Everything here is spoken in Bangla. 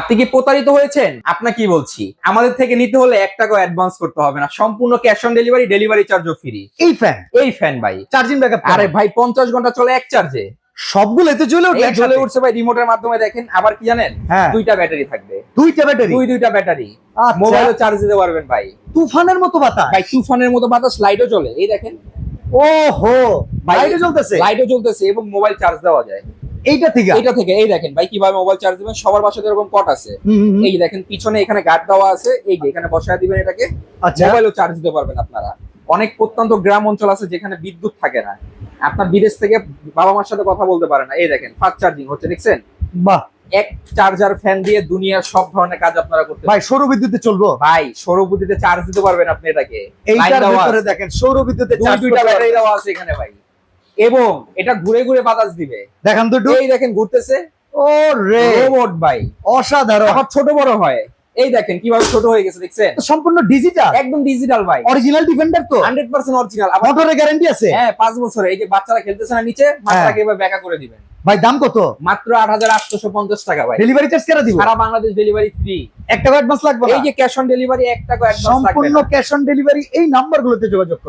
আপনি কি প্রতারিত হয়েছেন? আপনাকে কি বলছি, আমাদের থেকে নিতে হলে 1 টাকাও অ্যাডভান্স করতে হবে না, সম্পূর্ণ ক্যাশ অন ডেলিভারি, ডেলিভারি চার্জও ফ্রি। এই ফ্যান ভাই, চার্জিং ব্যাকআপ আরে ভাই 50 ঘন্টা চলে এক চার্জে। সবগুলো এতে জ্বলে উঠবে এই চলে উঠছে ভাই রিমোটের মাধ্যমে। দেখেন আবার কি জানেন, হ্যাঁ। দুইটা ব্যাটারি থাকবে, দুইটা ব্যাটারি দুইটা ব্যাটারি, আচ্ছা। মোবাইলে চার্জ দিতে পারবেন ভাই। তুফানের মতো বাতাস ভাই তুফানের মতো বাতাস, লাইটও চলে, এই দেখেন ওহো লাইটও জ্বলতেছে লাইটও জ্বলতেছে এবং মোবাইল চার্জ দেওয়া যায় এইটা থেকে এটা থেকে। এই দেখেন ভাই কিভাবে মোবাইল চার্জ দিবেন, সবার বাসাতে এরকম পট আছে। এই দেখেন পিছনে এখানে গার্ড দেওয়া আছে, এই যে এখানে বসায় দিবেন এটাকে, আচ্ছা মোবাইলও চার্জ দিতে পারবেন আপনারা। অনেক প্রত্যন্ত গ্রাম অঞ্চল আছে যেখানে বিদ্যুৎ থাকে না, আপনার বিদেশ থেকে বাবা মার সাথে কথা বলতে পারে না, এই দেখেন ফাস্ট চার্জিং হচ্ছে, দেখছেন? বাহ এক চার্জার ফ্যান দিয়ে দুনিয়ার সব ধরনের কাজ আপনারা করতে ভাই সৌর বিদ্যুতে চলবো ভাই সৌর বিদ্যুতে চার্জ দিতে পারবেন আপনি এটাকে। এইটার ভিতরে দেখেন সৌর বিদ্যুতে চার্জ দুইটা ব্যাটারি দেওয়া আছে এখানে ভাই, এবং এটা ঘুরে ঘুরে বাতাস দিবে। দেখান তো একটু এই দেখেন ঘুরতেছে, ও রে রোবট ভাই, অসাধারণ আবার ছোট বড় হয়। এই দেখেন কিভাবে ছোট হয়ে গেছে, দেখছেন? সম্পূর্ণ ডিজিটাল একদম ডিজিটাল ভাই, অরিজিনাল ডিফেন্ডার তো 100% অরিজিনাল। আবার মোটরের গ্যারান্টি আছে হ্যাঁ 5 বছরে। এই যে বাচ্চারা খেলতেছে না নিচে, বাচ্চাকে এভাবে ব্যাকা করে দিবেন। ভাই দাম কত মাত্র 8850 টাকা ভাই, ডেলিভারি চার্জ কেন দিব সারা বাংলাদেশ ডেলিভারি ফ্রি। 1 টাকা অ্যাডভান্স লাগবে না এই যে ক্যাশ অন ডেলিভারি 1 টাকা অ্যাডভান্স লাগবে সম্পূর্ণ না। ক্যাশ অন ডেলিভারি এই নাম্বারগুলোতে যোগাযোগ করুন।